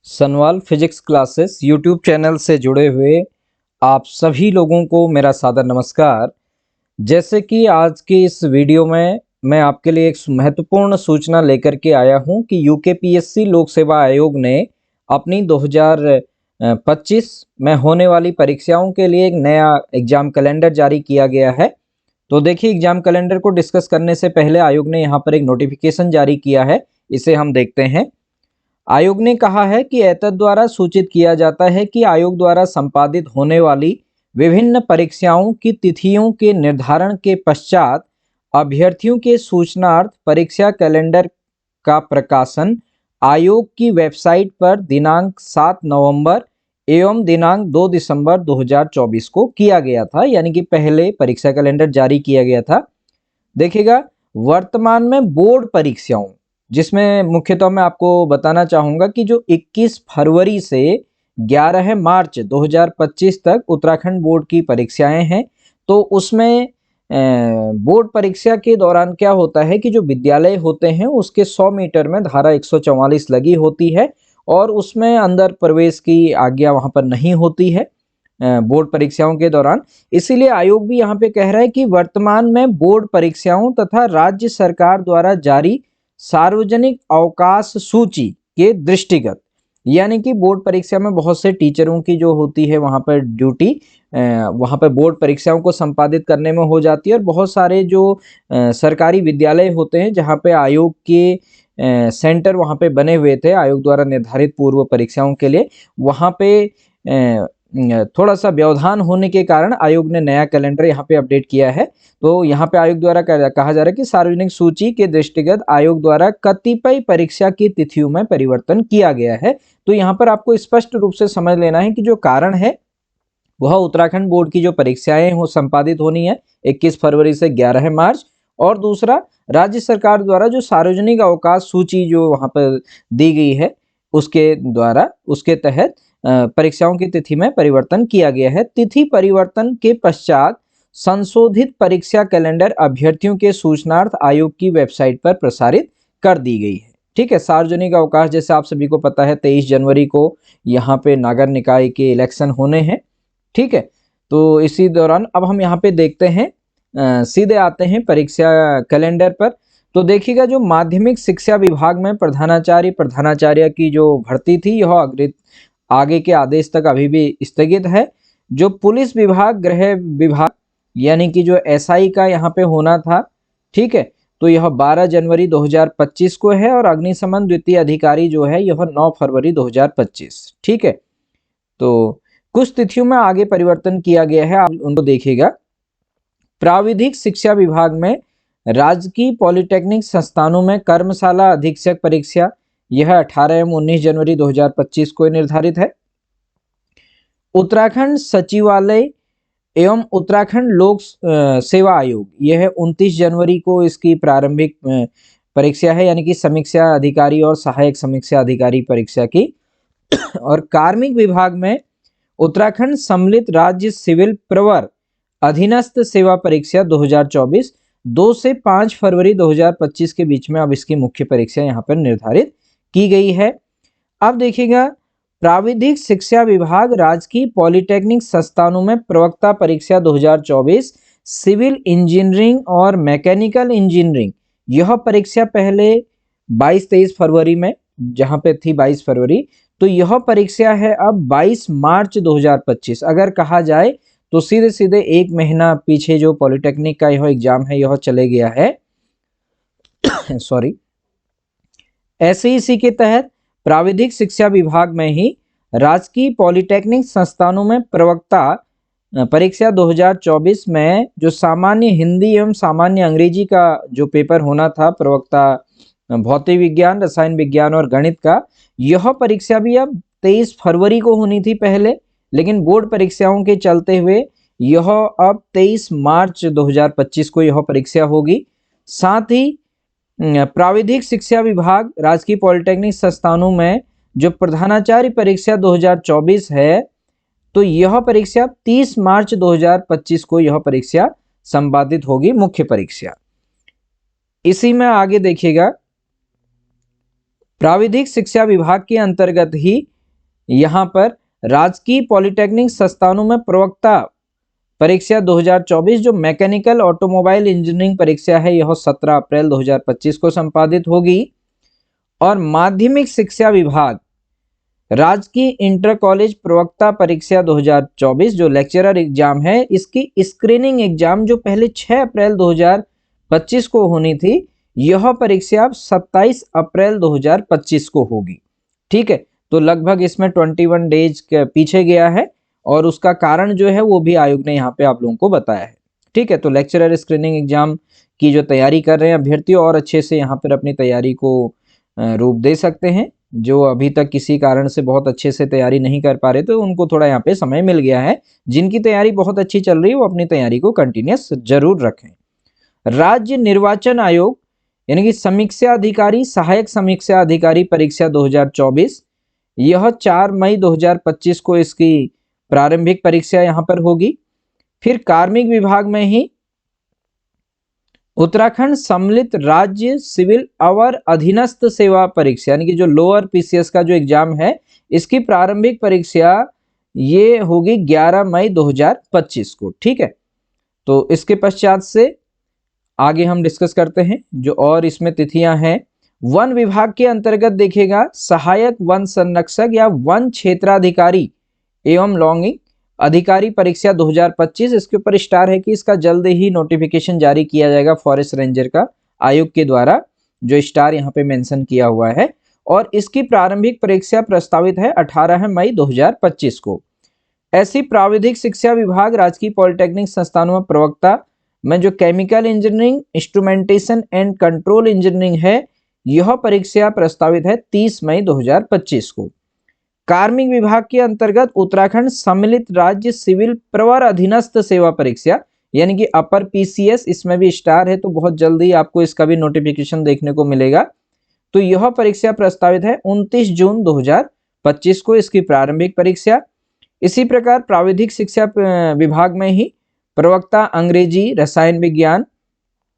Sanwal physics classes YouTube channel से जुड़े हुए आप सभी लोगों को मेरा सादर नमस्कार। जैसे कि आज की इस वीडियो में मैं आपके लिए एक महत्वपूर्ण सूचना लेकर के आया हूं कि यूकेपीएससी लोक सेवा आयोग ने अपनी 2025 में होने वाली परीक्षाओं के लिए एक नया एग्जाम कैलेंडर जारी किया गया है। तो देखिए, एग्जाम कैलेंडर को डिस्कस करने से पहले आयोग ने यहाँ पर एक नोटिफिकेशन जारी किया है, इसे हम देखते हैं। आयोग ने कहा है कि एतद द्वारा सूचित किया जाता है कि आयोग द्वारा संपादित होने वाली विभिन्न परीक्षाओं की तिथियों के निर्धारण के पश्चात अभ्यर्थियों के सूचनार्थ परीक्षा कैलेंडर का प्रकाशन आयोग की वेबसाइट पर दिनांक 7 नवंबर एवं दिनांक 2 दिसंबर 2024 को किया गया था, यानी कि पहले परीक्षा कैलेंडर जारी किया गया था। देखिएगा, वर्तमान में बोर्ड परीक्षाओं, जिसमें मुख्यतः मैं आपको बताना चाहूँगा कि जो 21 फरवरी से 11 मार्च 2025 तक उत्तराखंड बोर्ड की परीक्षाएं हैं। तो उसमें बोर्ड परीक्षा के दौरान क्या होता है कि जो विद्यालय होते हैं उसके 100 मीटर में धारा 144 लगी होती है और उसमें अंदर प्रवेश की आज्ञा वहाँ पर नहीं होती है बोर्ड परीक्षाओं के दौरान। इसीलिए आयोग भी यहाँ पे कह रहा है कि वर्तमान में बोर्ड परीक्षाओं तथा राज्य सरकार द्वारा जारी सार्वजनिक अवकाश सूची के दृष्टिगत, यानी कि बोर्ड परीक्षा में बहुत से टीचरों की जो होती है वहाँ पर ड्यूटी वहाँ पर बोर्ड परीक्षाओं को संपादित करने में हो जाती है और बहुत सारे जो सरकारी विद्यालय होते हैं जहाँ पे आयोग के सेंटर वहाँ पे बने हुए थे आयोग द्वारा निर्धारित पूर्व परीक्षाओं के लिए, वहाँ पे थोड़ा सा व्यवधान होने के कारण आयोग ने नया कैलेंडर यहाँ पे अपडेट किया है। तो यहाँ पे आयोग द्वारा कहा जा रहा है कि सार्वजनिक सूची के दृष्टिगत आयोग द्वारा कतिपय परीक्षा की तिथियों में परिवर्तन किया गया है। तो यहाँ पर आपको स्पष्ट रूप से समझ लेना है कि जो कारण है वह उत्तराखंड बोर्ड की जो परीक्षाएं हो संपादित होनी है 21 फरवरी से 11 मार्च, और दूसरा राज्य सरकार द्वारा जो सार्वजनिक अवकाश सूची जो वहाँ पर दी गई है उसके तहत परीक्षाओं की तिथि में परिवर्तन किया गया है। तिथि परिवर्तन के पश्चात संशोधित परीक्षा कैलेंडर अभ्यर्थियों के सूचनार्थ आयोग की वेबसाइट पर प्रसारित कर दी गई है। ठीक है, सार्वजनिक अवकाश जैसे आप सभी को पता है 23 जनवरी को यहाँ पे नागर निकाय के इलेक्शन होने हैं। ठीक है, तो इसी दौरान अब हम यहाँ पे देखते हैं, सीधे आते हैं परीक्षा कैलेंडर पर। तो देखिएगा, जो माध्यमिक शिक्षा विभाग में प्रधानाचार्य की जो भर्ती थी यह आगे के आदेश तक अभी भी स्थगित है। जो पुलिस विभाग, गृह विभाग यानी कि जो एसआई का यहाँ पे होना था, ठीक है, तो यह 12 जनवरी 2025 को है और अग्निशमन द्वितीय अधिकारी जो है यह 9 फरवरी 2025। ठीक है, तो कुछ तिथियों में आगे परिवर्तन किया गया है, आप उनको देखिएगा। प्राविधिक शिक्षा विभाग में राजकीय पॉलिटेक्निक संस्थानों में कर्मशाला अधीक्षक परीक्षा यह 18 एवं 19 जनवरी 2025 को निर्धारित है। उत्तराखंड सचिवालय एवं उत्तराखंड लोक सेवा आयोग यह 29 जनवरी को इसकी प्रारंभिक परीक्षा है, यानी कि समीक्षा अधिकारी और सहायक समीक्षा अधिकारी परीक्षा की। और कार्मिक विभाग में उत्तराखंड सम्मिलित राज्य सिविल प्रवर अधीनस्थ सेवा परीक्षा 2024 2 से 5 फरवरी 2025 के बीच में अब इसकी मुख्य परीक्षा यहाँ पर निर्धारित की गई है। अब देखिएगा, प्राविधिक शिक्षा विभाग राजकीय पॉलिटेक्निक संस्थानों में प्रवक्ता परीक्षा 2024 सिविल इंजीनियरिंग और मैकेनिकल इंजीनियरिंग यह परीक्षा पहले 22-23 फरवरी में जहां पे थी 22 फरवरी, तो यह परीक्षा है अब 22 मार्च 2025। अगर कहा जाए तो सीधे सीधे एक महीना पीछे जो पॉलिटेक्निक का यह एग्जाम है यह चले गया है सॉरी। ऐसे ही इसी के तहत प्राविधिक शिक्षा विभाग में ही राजकीय पॉलिटेक्निक संस्थानों में प्रवक्ता परीक्षा 2024 में जो सामान्य हिंदी एवं सामान्य अंग्रेजी का जो पेपर होना था, प्रवक्ता भौतिक विज्ञान, रसायन विज्ञान और गणित का, यह परीक्षा भी अब 23 फरवरी को होनी थी पहले, लेकिन बोर्ड परीक्षाओं के चलते हुए यह अब 23 मार्च 2025 को यह परीक्षा होगी। साथ ही प्राविधिक शिक्षा विभाग राजकीय पॉलिटेक्निक संस्थानों में जो प्रधानाचार्य परीक्षा 2024 है, तो यह परीक्षा 30 मार्च 2025 को यह परीक्षा संपादित होगी, मुख्य परीक्षा। इसी में आगे देखिएगा, प्राविधिक शिक्षा विभाग के अंतर्गत ही यहाँ पर राजकीय पॉलिटेक्निक संस्थानों में प्रवक्ता परीक्षा 2024 जो मैकेनिकल ऑटोमोबाइल इंजीनियरिंग परीक्षा है यह 17 अप्रैल 2025 को संपादित होगी। और माध्यमिक शिक्षा विभाग राजकीय इंटर कॉलेज प्रवक्ता परीक्षा 2024 जो लेक्चरर एग्जाम है, इसकी स्क्रीनिंग एग्जाम जो पहले 6 अप्रैल 2025 को होनी थी, यह परीक्षा 27 अप्रैल 2025 को होगी। ठीक है, तो लगभग इसमें 21 डेज पीछे गया है और उसका कारण जो है वो भी आयोग ने यहाँ पे आप लोगों को बताया है। ठीक है, तो लेक्चरर स्क्रीनिंग एग्जाम की जो तैयारी कर रहे हैं अभ्यर्थी और अच्छे से यहाँ पर अपनी तैयारी को रूप दे सकते हैं। जो अभी तक किसी कारण से बहुत अच्छे से तैयारी नहीं कर पा रहे तो उनको थोड़ा यहाँ पे समय मिल गया है। जिनकी तैयारी बहुत अच्छी चल रही है वो अपनी तैयारी को कंटिन्यूस जरूर रखें। राज्य निर्वाचन आयोग यानी कि समीक्षा अधिकारी सहायक समीक्षा अधिकारी परीक्षा 2024 यह 4 मई 2025 को इसकी प्रारंभिक परीक्षा यहाँ पर होगी। फिर कार्मिक विभाग में ही उत्तराखंड सम्मिलित राज्य सिविल अवर अधीनस्थ सेवा परीक्षा यानी कि जो लोअर पीसीएस का जो एग्जाम है इसकी प्रारंभिक परीक्षा ये होगी 11 मई 2025 को। ठीक है, तो इसके पश्चात से आगे हम डिस्कस करते हैं जो और इसमें तिथियां हैं। वन विभाग के अंतर्गत देखेगा सहायक वन संरक्षक या वन क्षेत्राधिकारी एवं लॉगिंग अधिकारी परीक्षा 2025। इसके ऊपर स्टार है कि इसका जल्द ही नोटिफिकेशन जारी किया जाएगा फॉरेस्ट रेंजर का आयोग के द्वारा, जो स्टार यहाँ पे मेंशन किया हुआ है। और इसकी प्रारंभिक परीक्षा प्रस्तावित है 18 मई 2025 को। ऐसी प्राविधिक शिक्षा विभाग राजकीय पॉलिटेक्निक संस्थानों में प्रवक्ता में जो chemical engineering instrumentation and control engineering है यह परीक्षा प्रस्तावित है 30 मई 2025 को। कार्मिक विभाग के अंतर्गत उत्तराखंड सम्मिलित राज्य सिविल प्रवर अधीनस्थ सेवा परीक्षा यानी कि अपर पीसीएस, इसमें भी स्टार है तो बहुत जल्दी आपको इसका भी नोटिफिकेशन देखने को मिलेगा। तो यह परीक्षा प्रस्तावित है 29 जून 2025 को इसकी प्रारंभिक परीक्षा। इसी प्रकार प्राविधिक शिक्षा विभाग में ही प्रवक्ता अंग्रेजी रसायन विज्ञान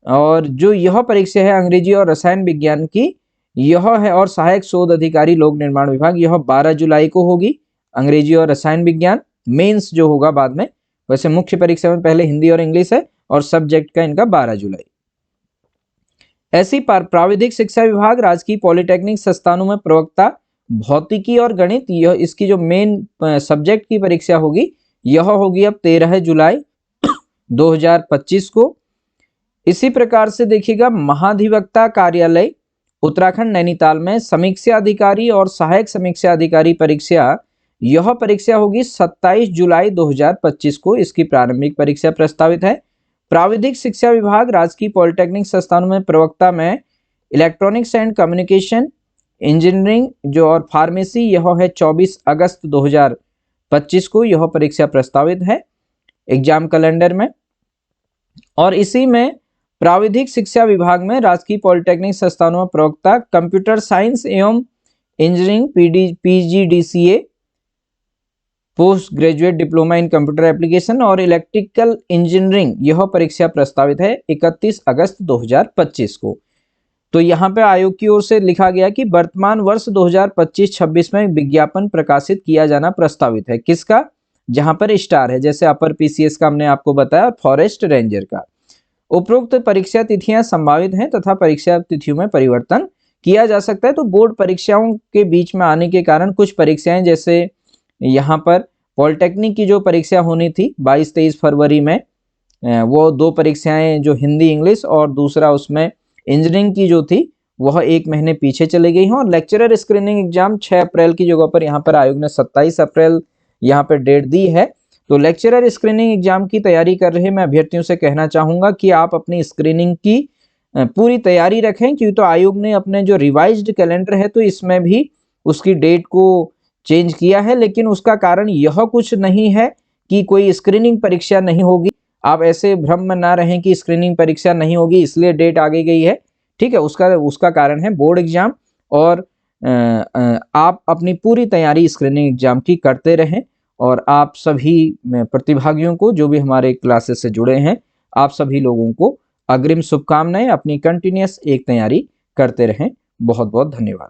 और जो यह परीक्षा है अंग्रेजी और रसायन विज्ञान की यह है, और सहायक शोध अधिकारी लोक निर्माण विभाग यह 12 जुलाई को होगी। अंग्रेजी और रसायन विज्ञान मेंस जो होगा बाद में, वैसे मुख्य परीक्षा में पहले हिंदी और इंग्लिश है और सब्जेक्ट का इनका 12 जुलाई। ऐसी प्राविधिक शिक्षा विभाग राजकीय पॉलिटेक्निक संस्थानों में प्रवक्ता भौतिकी और गणित यह इसकी जो मेन सब्जेक्ट की परीक्षा होगी यह होगी अब 13 जुलाई 2025 को। इसी प्रकार से देखिएगा महाधिवक्ता कार्यालय उत्तराखंड नैनीताल में समीक्षा अधिकारी और सहायक समीक्षा अधिकारी परीक्षा यह परीक्षा होगी 27 जुलाई 2025 को। इसकी प्रारंभिक परीक्षा प्रस्तावित है। प्राविधिक शिक्षा विभाग राजकीय पॉलिटेक्निक संस्थानों में प्रवक्ता में इलेक्ट्रॉनिक्स एंड कम्युनिकेशन इंजीनियरिंग जो और फार्मेसी यह है 24 अगस्त 2025 को यह परीक्षा प्रस्तावित है एग्जाम कैलेंडर में। और इसी में प्राविधिक शिक्षा विभाग में राजकीय पॉलिटेक्निक संस्थानों में प्रवक्ता कंप्यूटर साइंस एवं engineering PGDCA post graduate diploma in computer application और इलेक्ट्रिकल इंजीनियरिंग यह परीक्षा प्रस्तावित है 31 अगस्त 2025 को। तो यहाँ पे आयोग की ओर से लिखा गया कि वर्तमान वर्ष 2025-26 में विज्ञापन प्रकाशित किया जाना प्रस्तावित है। किसका? जहां पर स्टार है, जैसे अपर पीसीएस का हमने आपको बताया और फॉरेस्ट रेंजर का। उपरोक्त परीक्षा तिथियां संभावित हैं तथा परीक्षा तिथियों में परिवर्तन किया जा सकता है। तो बोर्ड परीक्षाओं के बीच में आने के कारण कुछ परीक्षाएं, जैसे यहाँ पर पॉलिटेक्निक की जो परीक्षा होनी थी 22-23 फरवरी में, वो 2 परीक्षाएं जो हिंदी इंग्लिश और दूसरा उसमें इंजीनियरिंग की जो थी वह 1 महीने पीछे चले गई हैं। और लेक्चरर स्क्रीनिंग एग्जाम 6 अप्रैल की जगह पर यहाँ पर आयोग ने 27 अप्रैल यहाँ पर डेट दी है। तो लेक्चरर स्क्रीनिंग एग्जाम की तैयारी कर रहे मैं अभ्यर्थियों से कहना चाहूंगा कि आप अपनी स्क्रीनिंग की पूरी तैयारी रखें, क्योंकि तो आयोग ने अपने जो रिवाइज्ड कैलेंडर है तो इसमें भी उसकी डेट को चेंज किया है, लेकिन उसका कारण यह कुछ नहीं है कि कोई स्क्रीनिंग परीक्षा नहीं होगी। आप ऐसे भ्रम में ना रहें कि स्क्रीनिंग परीक्षा नहीं होगी इसलिए डेट आगे गई है। ठीक है, उसका कारण है बोर्ड एग्जाम। और आप अपनी पूरी तैयारी स्क्रीनिंग एग्जाम की करते रहें। और आप सभी प्रतिभागियों को, जो भी हमारे क्लासेस से जुड़े हैं, आप सभी लोगों को अग्रिम शुभकामनाएं। अपनी कंटिन्यूअस एक तैयारी करते रहें। बहुत बहुत धन्यवाद।